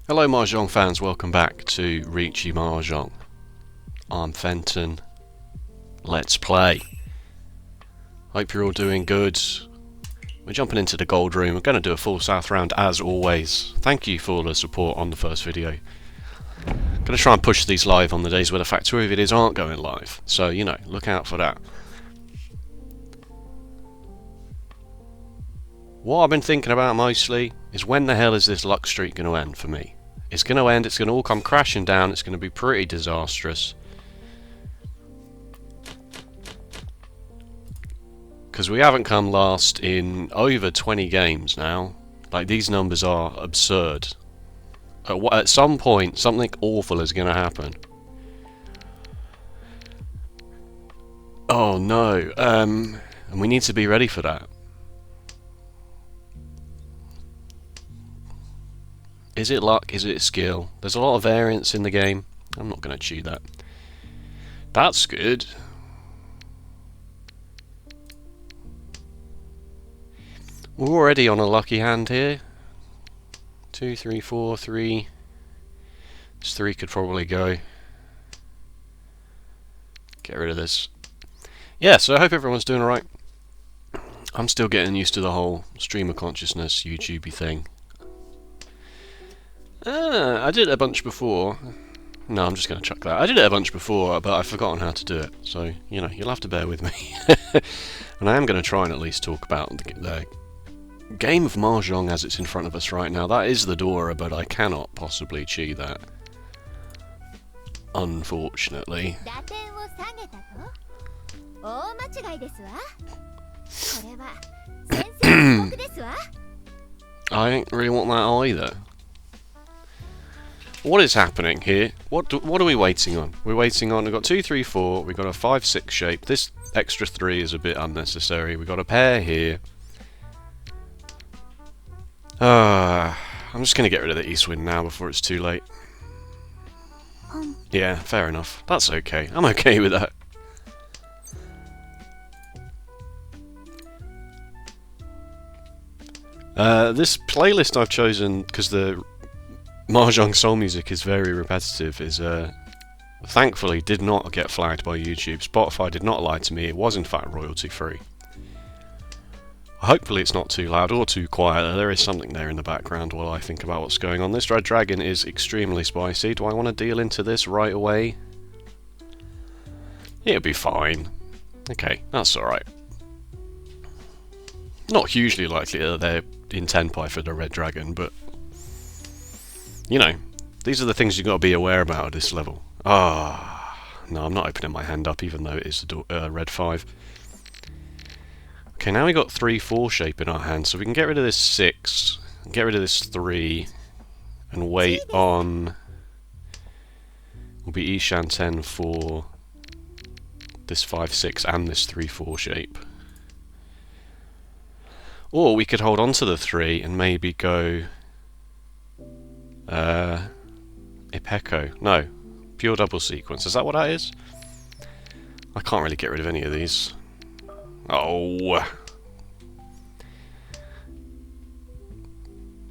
Hello Mahjong fans, welcome back to Riichi Mahjong. I'm Fenton. Let's play. Hope you're all doing good. We're jumping into the gold room. We're going to do a full south round as always. Thank you for the support on the first video. Going to try and push these live on the days where the Factorio videos aren't going live. So, you know, look out for that. What I've been thinking about mostly is when the hell is this luck streak going to end for me? It's going to end, it's going to all come crashing down, it's going to be pretty disastrous. Because we haven't come last in over 20 games now. Like, these numbers are absurd. At some point, something awful is going to happen. Oh no, and we need to be ready for that. Is it luck? Is it skill? There's a lot of variance in the game. I'm not going to chew that. That's good. We're already on a lucky hand here. 2, 3, 4, 3. This 3 could probably go. Get rid of this. Yeah, so I hope everyone's doing alright. I'm still getting used to the whole streamer consciousness YouTubey thing. I did it a bunch before. No, I'm just going to chuck that. I did it a bunch before, but I've forgotten how to do it. So, you know, you'll have to bear with me. And I am going to try and at least talk about the game of Mahjong as it's in front of us right now. That is the Dora, but I cannot possibly chew that. Unfortunately. I don't really want that either. What is happening here? What are we waiting on? We're waiting on, we've got 2, 3, 4, we've got a 5, 6 shape. This extra 3 is a bit unnecessary. We've got a pair here. I'm just going to get rid of the east wind now before it's too late. Yeah, fair enough. That's okay. I'm okay with that. This playlist I've chosen, because the Mahjong Soul music is very repetitive, is thankfully did not get flagged by YouTube. Spotify did not lie to me, it was in fact royalty free. Hopefully it's not too loud or too quiet. There is something there in the background while I think about what's going on. This red dragon is extremely spicy. Do I want to deal into this right away? It'll be fine. Okay, that's alright. Not hugely likely that they're in Tenpai for the red dragon, but you know, these are the things you've got to be aware about at this level. No, I'm not opening my hand up even though it is the red 5. Okay, now we've got 3, 4 shape in our hand, so we can get rid of this 6, get rid of this 3, and wait on... will be Ishan 10 for this 5, 6 and this 3, 4 shape. Or we could hold on to the 3 and maybe go... Ipeco. No. Pure double sequence. Is that what that is? I can't really get rid of any of these. Oh.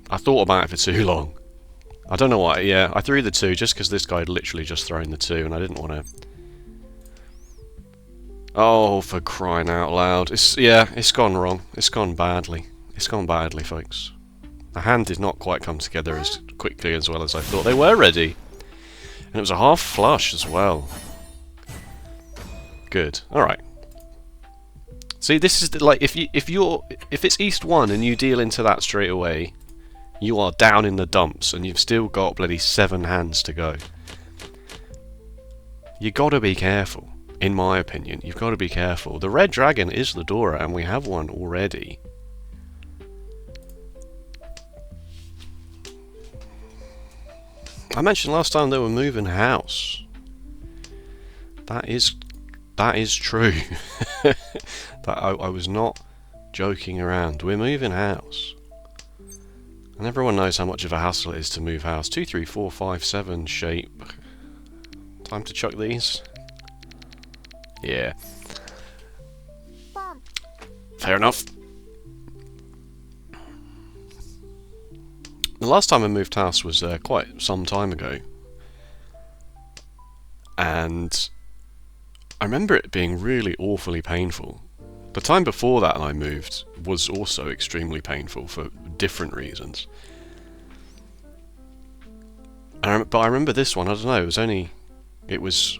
I thought about it for too long. I don't know why. Yeah, I threw the 2 just because this guy had literally just thrown the 2 and I didn't want to... Oh, for crying out loud. It's gone wrong. It's gone badly. It's gone badly, folks. The hand did not quite come together as quickly as well as I thought. They were ready. And it was a half flush as well. Good. Alright. See, this is like if it's East 1 and you deal into that straight away, you are down in the dumps and you've still got bloody 7 hands to go. You gotta be careful, in my opinion. You've got to be careful. The red dragon is the Dora and we have one already. I mentioned last time they were moving house. That is true. That I was not joking around. We're moving house. And everyone knows how much of a hassle it is to move house. 2, 3, 4, 5, 7 shape. Time to chuck these. Yeah. Fair enough. The last time I moved house was quite some time ago, and I remember it being really awfully painful. The time before that I moved was also extremely painful for different reasons. But I remember this one, I don't know, it was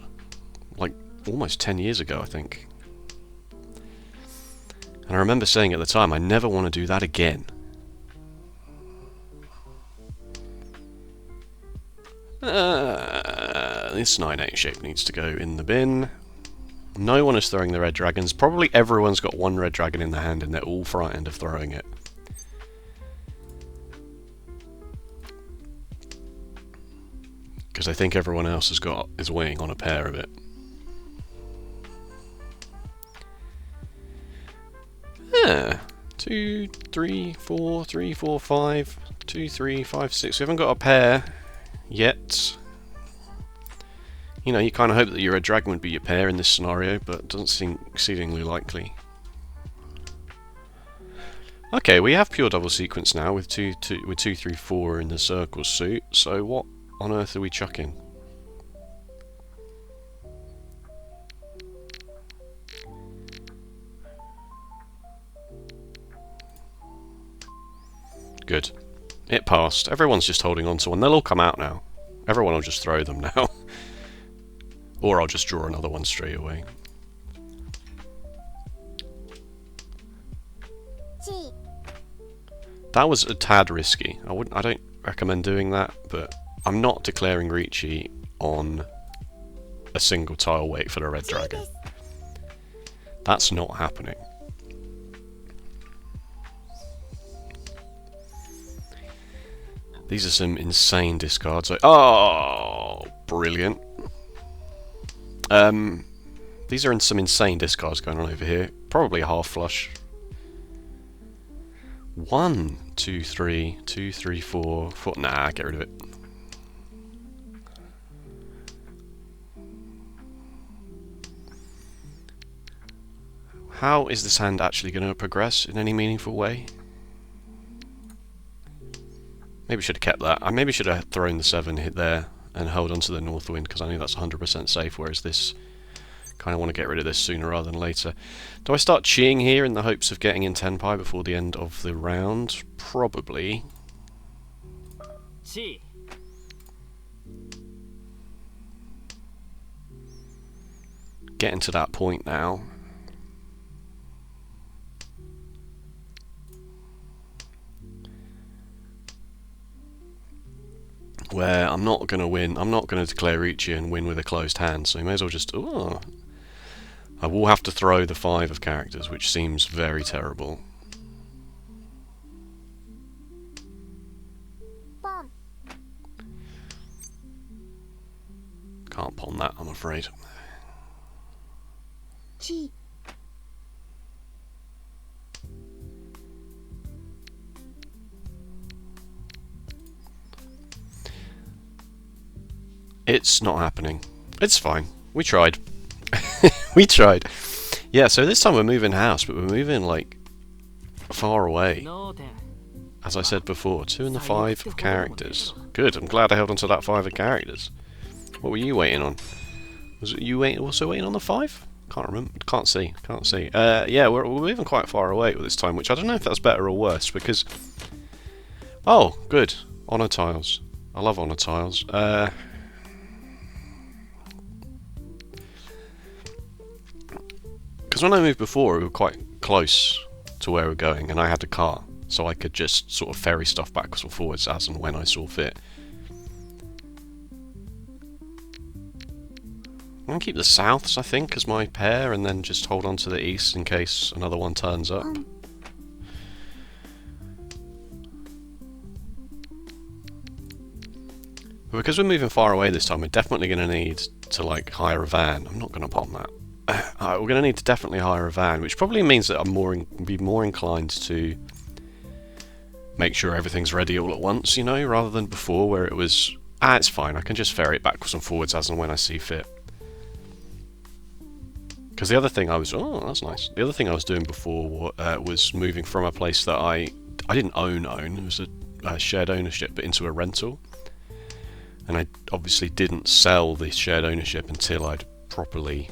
like almost 10 years ago, I think. And I remember saying at the time, I never want to do that again. This 9-8 shape needs to go in the bin. No one is throwing the red dragons. Probably everyone's got one red dragon in their hand and they're all frightened of throwing it. Because I think everyone else is waiting on a pair of it. 2, 3, 4, 3, 4, 5, 2, 3, 5, 6. We haven't got a pair yet. You know, you kind of hope that your red dragon would be your pair in this scenario, but it doesn't seem exceedingly likely. Okay, we have pure double sequence now with 2, 3, 4 in the circle suit. So what on earth are we chucking? Good. It passed. Everyone's just holding on to one. They'll all come out now. Everyone will just throw them now. Or I'll just draw another one straight away. That was a tad risky. I don't recommend doing that, but I'm not declaring Riichi on a single tile wait for the red dragon. That's not happening. These are some insane discards. Oh, brilliant. These are some insane discards going on over here. Probably a half flush. 1, 2, 3, 2, 3, 4, 4. Nah, get rid of it. How is this hand actually going to progress in any meaningful way? Maybe should have kept that. I maybe should have thrown the 7 hit there and held onto the north wind because I knew that's 100% safe, whereas this, kind of want to get rid of this sooner rather than later. Do I start cheating here in the hopes of getting in Tenpai before the end of the round? Probably. Getting to that point now. Where I'm not going to win, I'm not going to declare Riichi and win with a closed hand, so you may as well just... Ooh, I will have to throw the 5 of characters, which seems very terrible. Can't pawn that, I'm afraid. It's not happening. It's fine. We tried. We tried. Yeah, so this time we're moving house, but we're moving, like, far away. As I said before, 2 and the 5 of characters. Good, I'm glad I held onto that 5 of characters. What were you waiting on? Was it you also waiting on the 5? Can't remember. Can't see. Can't see. Yeah, we're moving quite far away with this time, which I don't know if that's better or worse, because... Oh, good. Honor tiles. I love honor tiles. Because when I moved before, we were quite close to where we're going, and I had a car, so I could just sort of ferry stuff backwards or forwards as and when I saw fit. I'm going to keep the souths, I think, as my pair, and then just hold on to the east in case another one turns up. But because we're moving far away this time, we're definitely going to need to, like, hire a van. I'm not going to pop that. We're going to need to definitely hire a van, which probably means that I'm be more inclined to make sure everything's ready all at once, you know, rather than before where it was, it's fine, I can just ferry it backwards and forwards as and when I see fit. Because the other thing I was, oh, that's nice. The other thing I was doing before was moving from a place that I didn't own. It was shared ownership, but into a rental. And I obviously didn't sell this shared ownership until I'd properly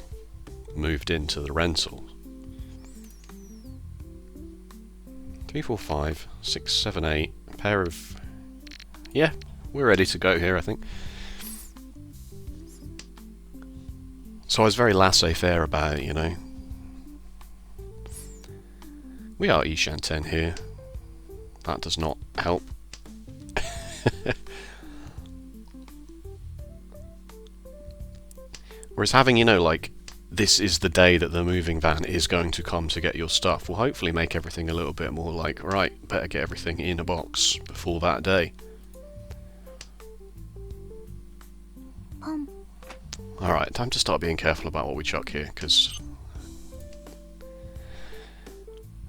moved into the rental. 3, 4, 5, 6, 7, 8. A pair of... Yeah, we're ready to go here, I think. So I was very laissez-faire about it, you know. We are Ishan 10 here. That does not help. Whereas having, you know, like, this is the day that the moving van is going to come to get your stuff, will hopefully make everything a little bit more like, right, better get everything in a box before that day. Alright, time to start being careful about what we chuck here, because...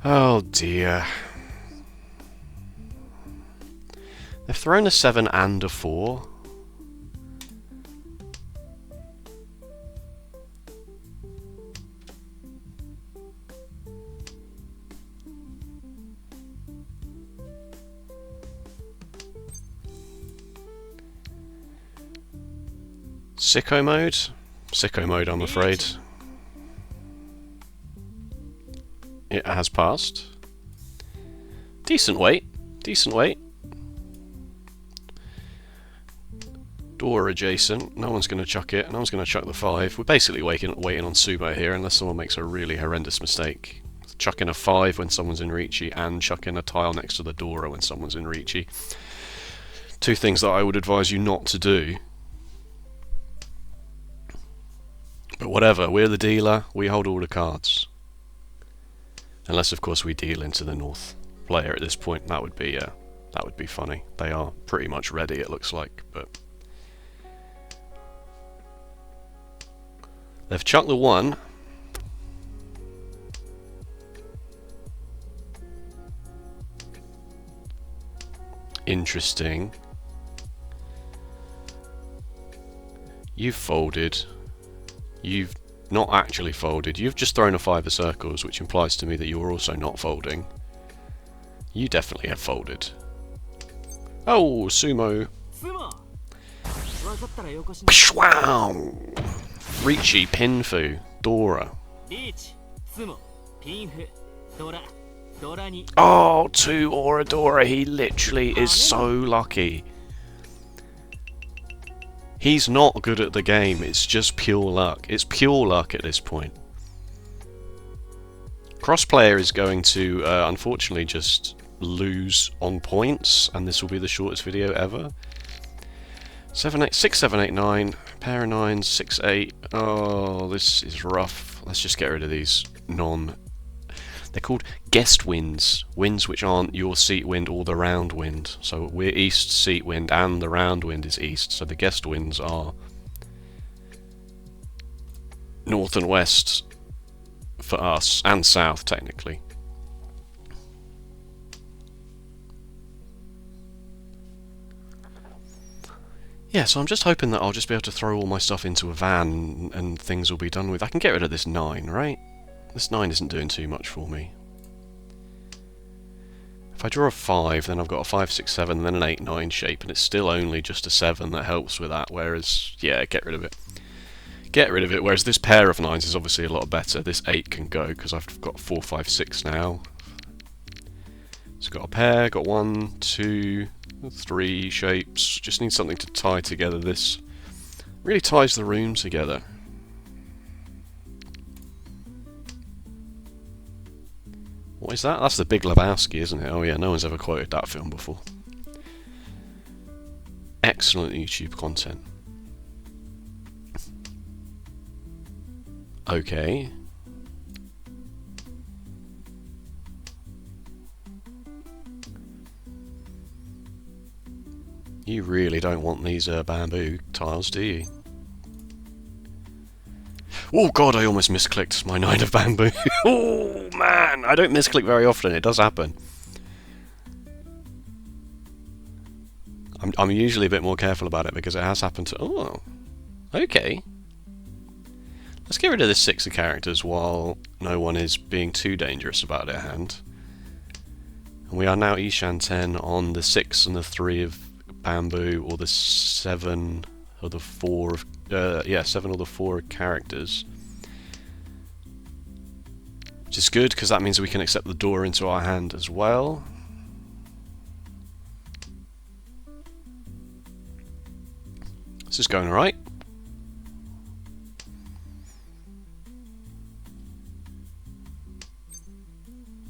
Oh dear. They've thrown a 7 and a 4. Sicko mode? Sicko mode, I'm afraid. It has passed. Decent weight. Decent weight. Door adjacent. No one's going to chuck it. No one's going to chuck the 5. We're basically waiting on Sumo here, unless someone makes a really horrendous mistake. Chucking a 5 when someone's in Riichi, and chucking a tile next to the Dora when someone's in Riichi. Two things that I would advise you not to do. But whatever, we're the dealer, we hold all the cards. Unless, of course, we deal into the North player at this point. That would be funny. They are pretty much ready, it looks like, but... They've chucked the 1. Interesting. You've folded. You've not actually folded. You've just thrown a 5 of circles, which implies to me that you're also not folding. You definitely have folded. Oh, Sumo. Wow! Riichi, Pinfu, Dora. Oh, 2 or a Dora. He literally is so lucky. He's not good at the game, it's just pure luck. It's pure luck at this point. Crossplayer is going to, unfortunately, just lose on points, and this will be the shortest video ever. 7, 8, 6, 7, 8, 9. Pair of 9s, 6, 8. Oh, this is rough. Let's just get rid of these They're called guest winds. Winds which aren't your seat wind or the round wind. So we're east seat wind and the round wind is east. So the guest winds are north and west for us, and south technically. Yeah, so I'm just hoping that I'll just be able to throw all my stuff into a van and things will be done with. I can get rid of this 9, right? This 9 isn't doing too much for me. If I draw a 5, then I've got a 5, 6, 7, then an 8, 9 shape, and it's still only just a 7 that helps with that, whereas, yeah, get rid of it. Get rid of it, whereas this pair of 9s is obviously a lot better. This 8 can go, because I've got 4, 5, 6 now. So got a pair, got 1, 2, 3 shapes. Just need something to tie together this. Really ties the room together. What is that? That's the Big Lebowski, isn't it? Oh yeah, no one's ever quoted that film before. Excellent YouTube content. Okay. You really don't want these bamboo tiles, do you? Oh god, I almost misclicked my 9 of bamboo. Oh man, I don't misclick very often, it does happen. I'm usually a bit more careful about it because it has happened to... Oh, okay. Let's get rid of this 6 of characters while no one is being too dangerous about their hand. And we are now Ishan 10 on the 6 and the 3 of bamboo, or the 7 or the 4 of 7 or the 4 of characters. Which is good, because that means we can accept the door into our hand as well. This is going alright.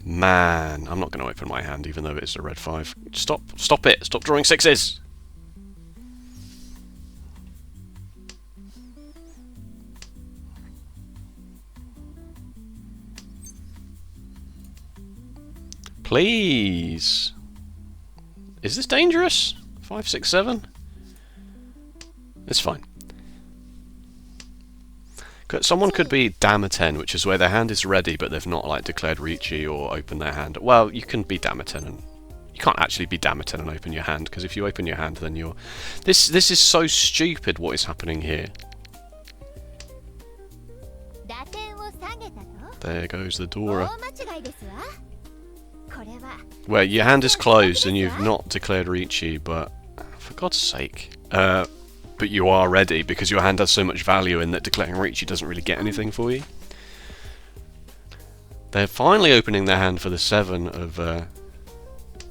Man, I'm not going to open my hand even though it's a red 5. Stop it! Stop drawing 6s! Please! Is this dangerous? 5, 6, 7? It's fine. Someone could be Dama 10, which is where their hand is ready, but they've not like declared Riichi or opened their hand. Well, you can be Dama 10, and you can't actually be Dama 10 and open your hand, because if you open your hand, then you're. This is so stupid. What is happening here? There goes the door. Where your hand is closed and you've not declared Riichi, but for God's sake. But you are ready, because your hand has so much value in that declaring Riichi doesn't really get anything for you. They're finally opening their hand for the 7 of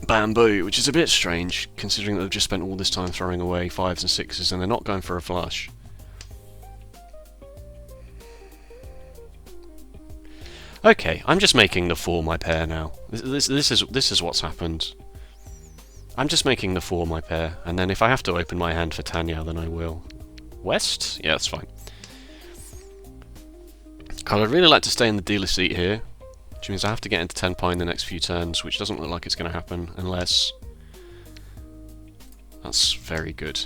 bamboo, which is a bit strange, considering that they've just spent all this time throwing away 5s and 6s and they're not going for a flush. Okay, I'm just making the 4 my pair now. This is what's happened. I'm just making the 4 my pair, and then if I have to open my hand for Tanya, then I will. West? Yeah, that's fine. I'd really like to stay in the dealer seat here, which means I have to get into 10 pie in the next few turns, which doesn't look like it's going to happen, unless... That's very good.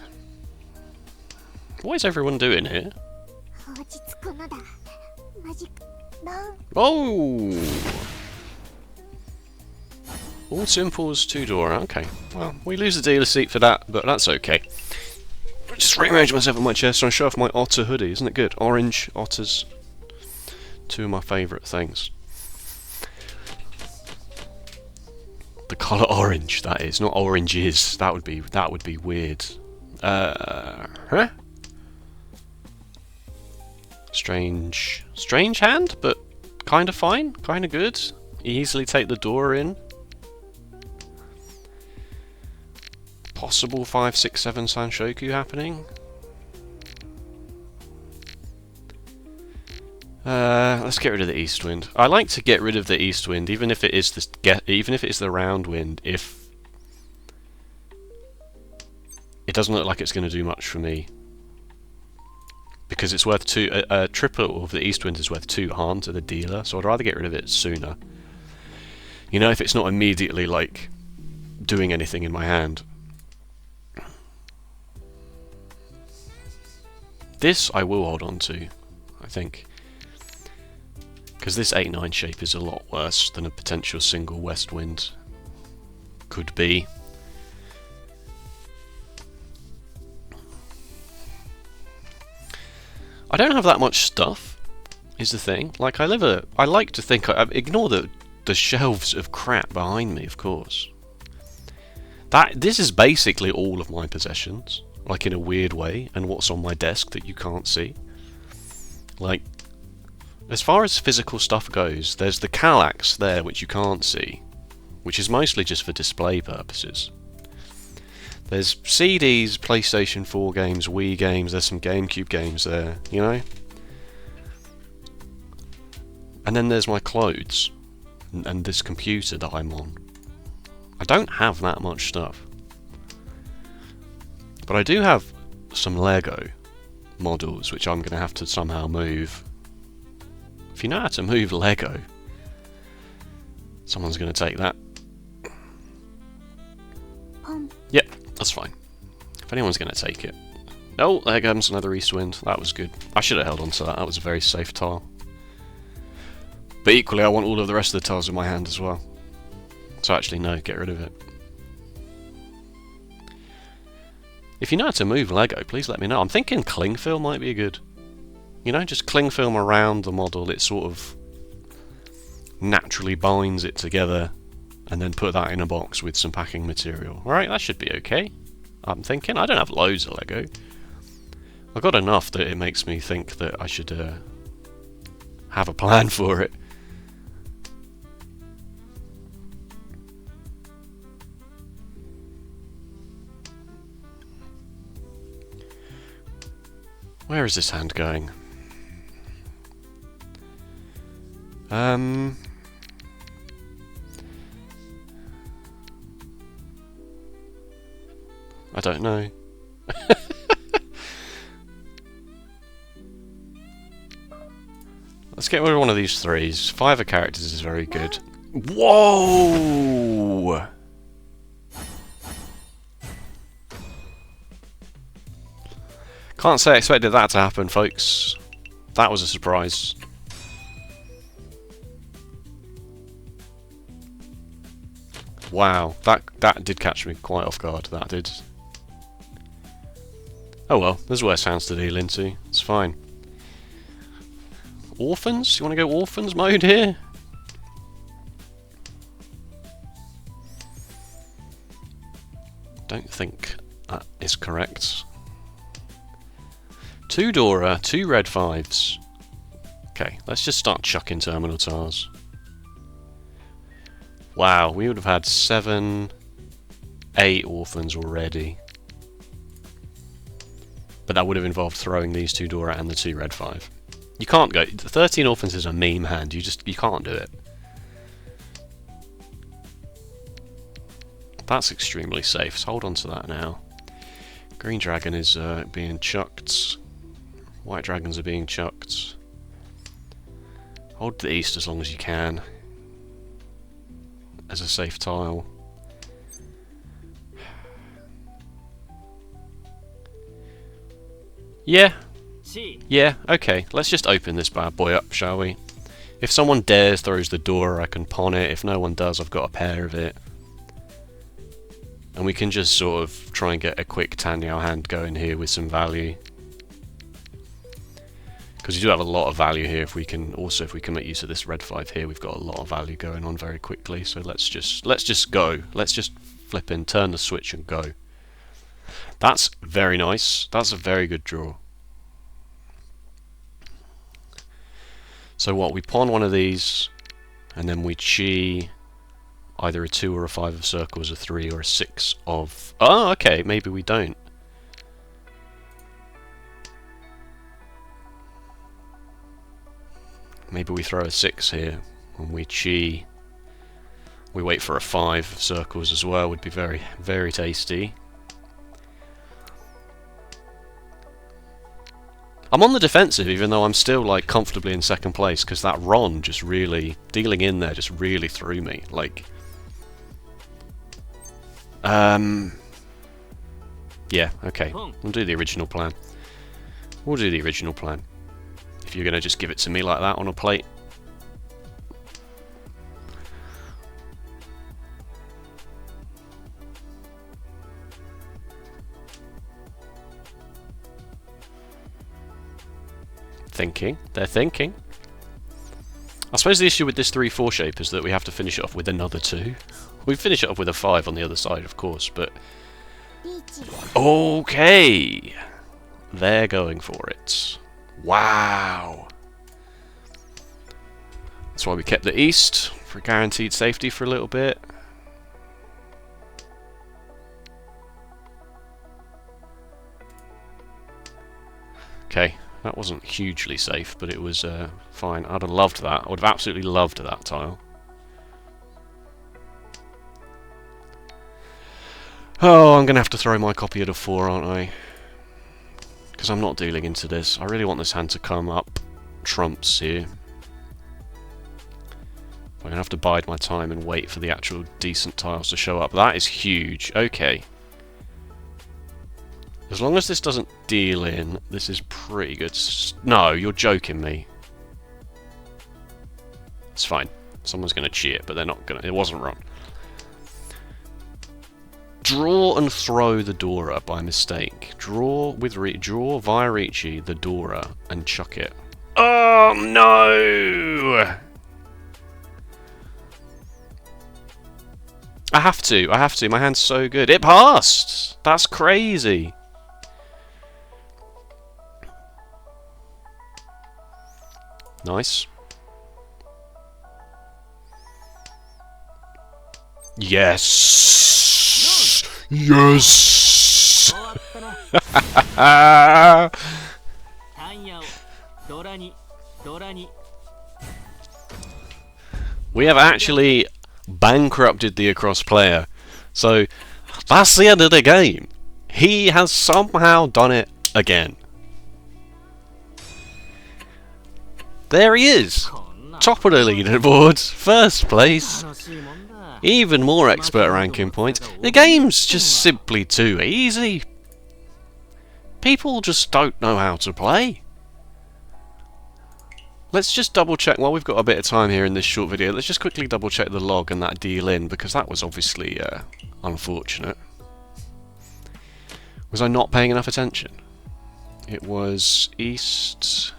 What is everyone doing here? Oh! All simples, 2-door, okay. Well, we lose the dealer seat for that, but that's okay. Just rearrange myself on my chest and show off my otter hoodie, isn't it good? Orange otters. 2 of my favourite things. The colour orange, that is, not oranges. That would be weird. Huh? Strange hand, but kind of fine, kind of good. Easily take the door in. Possible 5, 6, 7 Sanshoku happening. Let's get rid of the east wind. I like to get rid of the east wind, even if it is the round wind. If it doesn't look like it's going to do much for me, because it's worth 2. A triple of the east wind is worth 2 harm to the dealer, so I'd rather get rid of it sooner. You know, if it's not immediately like doing anything in my hand. This I will hold on to, I think, because this 8-9 shape is a lot worse than a potential single west wind could be. I don't have that much stuff, is the thing. Like, I like to think, ignore the shelves of crap behind me, of course. This is basically all of my possessions. Like, in a weird way, and what's on my desk that you can't see. Like, as far as physical stuff goes, there's the Kallax there, which you can't see, which is mostly just for display purposes. There's CDs, PlayStation 4 games, Wii games, there's some GameCube games there, you know? And then there's my clothes, and this computer that I'm on. I don't have that much stuff. But I do have some Lego models, which I'm going to have to somehow move. If you know how to move Lego, someone's going to take that. Yep, that's fine. If anyone's going to take it. Oh, there comes another east wind. That was good. I should have held on to that. That was a very safe tile. But equally, I want all of the rest of the tiles in my hand as well. So actually, no, get rid of it. If you know how to move Lego, please let me know. I'm thinking cling film might be good. You know, just cling film around the model. It sort of naturally binds it together and then put that in a box with some packing material. Alright, that should be okay. I'm thinking. I don't have loads of Lego. I've got enough that it makes me think that I should have a plan for it. Where is this hand going? I don't know. Let's get rid of one of these threes. 5 of characters is very good. Whoa! Can't say I expected that to happen, folks. That was a surprise. Wow, that did catch me quite off guard, that did. Oh well, there's worse hands to deal into. It's fine. Orphans? You want to go orphans mode here? Don't think that is correct. 2 Dora, 2 red 5s. Okay, let's just start chucking terminal tiles. Wow, we would have had 7, 8 orphans already. But that would have involved throwing these 2 Dora and the 2 red 5. You can't go. 13 orphans is a meme hand. You can't do it. That's extremely safe. So hold on to that now. Green dragon is being chucked. White dragons are being chucked. Hold the east as long as you can. As a safe tile. Yeah. Yeah, okay. Let's just open this bad boy up, shall we? If someone dares throws the door, I can pawn it. If no one does, I've got a pair of it. And we can just sort of try and get a quick Tanyao hand going here with some value. Because you do have a lot of value here. If we can make use of this red 5 here, we've got a lot of value going on very quickly. So let's just go. Let's just flip in, turn the switch and go. That's very nice. That's a very good draw. So what, we pawn one of these, and then we chi either a 2 or a 5 of circles, a 3 or a 6 of... Oh, okay, maybe we don't. Maybe we throw a 6 here, and we chi... We wait for a 5 of circles as well, would be very, very tasty. I'm on the defensive, even though I'm still like comfortably in second place, because that Ron just really, dealing in there just really threw me. Like, yeah, okay, we'll do the original plan. We'll do the original plan. If you're going to just give it to me like that on a plate. Thinking. They're thinking. I suppose the issue with this 3-4 shape is that we have to finish it off with another 2. We finish it off with a 5 on the other side, of course, but... Okay! They're going for it. Wow! That's why we kept the east, for guaranteed safety for a little bit. Okay. That wasn't hugely safe, but it was fine. I'd have loved that. I would have absolutely loved that tile. Oh, I'm going to have to throw my copy at a 4, aren't I? Because I'm not dealing into this. I really want this hand to come up trumps here. I'm going to have to bide my time and wait for the actual decent tiles to show up. That is huge. Okay. As long as this doesn't deal in, this is pretty good. No, you're joking me. It's fine. Someone's going to cheat, but they're not going to. It wasn't wrong. Draw and throw the Dora by mistake. Draw via Riichi the Dora and chuck it. Oh no! I have to. My hand's so good. It passed! That's crazy. Nice. Yes! Yes! We have actually bankrupted the across player. So, that's the end of the game. He has somehow done it again. There he is! Top of the leaderboard, first place. Even more expert ranking points. The game's just simply too easy. People just don't know how to play. Let's just double check, while we've got a bit of time here in this short video, let's just quickly double check the log and that deal in, because that was obviously unfortunate. Was I not paying enough attention? It was East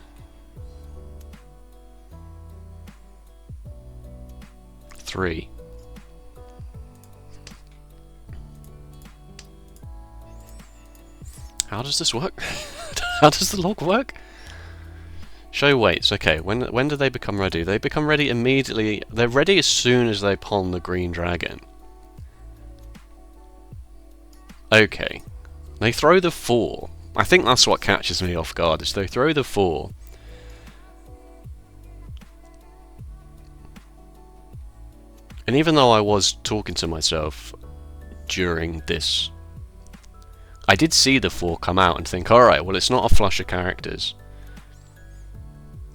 3. How does this work? How does the log work? Show weights. Okay, when do they become ready? They become ready immediately. They're ready as soon as they pawn the green dragon. Okay. They throw the 4. I think that's what catches me off guard, is they throw the 4. And even though I was talking to myself during this, I did see the 4 come out and think, alright, well it's not a flush of characters.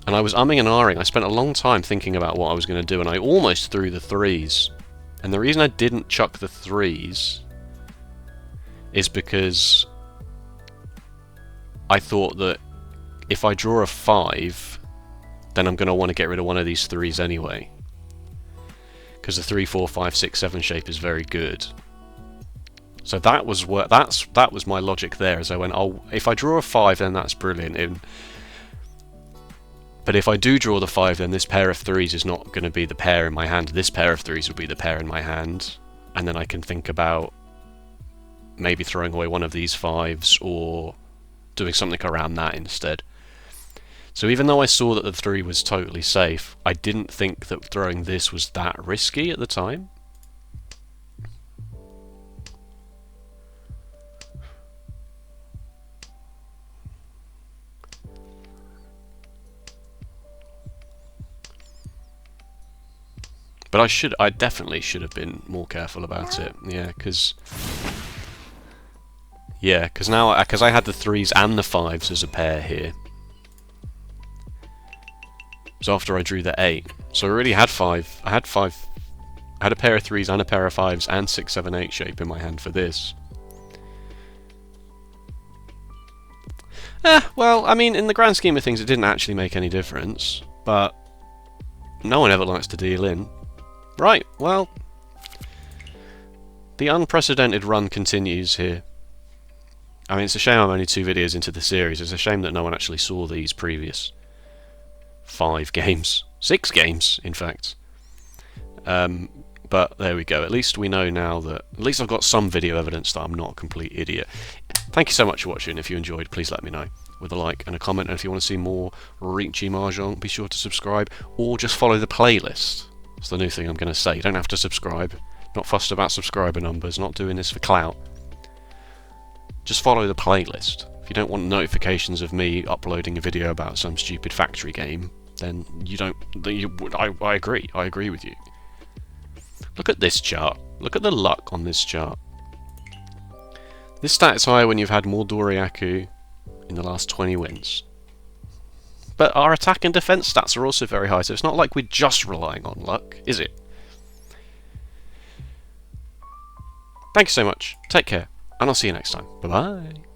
And I was umming and ahhing. I spent a long time thinking about what I was going to do, and I almost threw the 3s. And the reason I didn't chuck the 3s is because I thought that if I draw a 5, then I'm going to want to get rid of one of these 3s anyway. Because the 3, 4, 5, 6, 7 shape is very good. So that was what that was my logic there, as I went, oh, if I draw a 5, then that's brilliant. But if I do draw the 5, then this pair of 3s is not going to be the pair in my hand. This pair of 3s will be the pair in my hand. And then I can think about maybe throwing away one of these 5s or doing something around that instead. So even though I saw that the 3 was totally safe, I didn't think that throwing this was that risky at the time. But I definitely should have been more careful about it. Yeah, because now I had the 3s and the 5s as a pair here. So after I drew the 8, so I already had 5. I had a pair of 3s and a pair of 5s and 6, 7, 8 shape in my hand for this. Well, I mean, in the grand scheme of things, it didn't actually make any difference. But no one ever likes to deal in. Right, well, the unprecedented run continues here. I mean, it's a shame I'm only 2 videos into the series. It's a shame that no one actually saw these previous 5 games. 6 games, in fact. But there we go. At least we know now that... At least I've got some video evidence that I'm not a complete idiot. Thank you so much for watching. If you enjoyed, please let me know with a like and a comment. And if you want to see more Riichi Mahjong, be sure to subscribe or just follow the playlist. That's the new thing I'm going to say. You don't have to subscribe. Not fussed about subscriber numbers. Not doing this for clout. Just follow the playlist. If you don't want notifications of me uploading a video about some stupid factory game, then you don't... I agree. I agree with you. Look at this chart. Look at the luck on this chart. This stat is higher when you've had more Doriaku in the last 20 wins. But our attack and defense stats are also very high, so it's not like we're just relying on luck, is it? Thank you so much. Take care, and I'll see you next time. Bye-bye.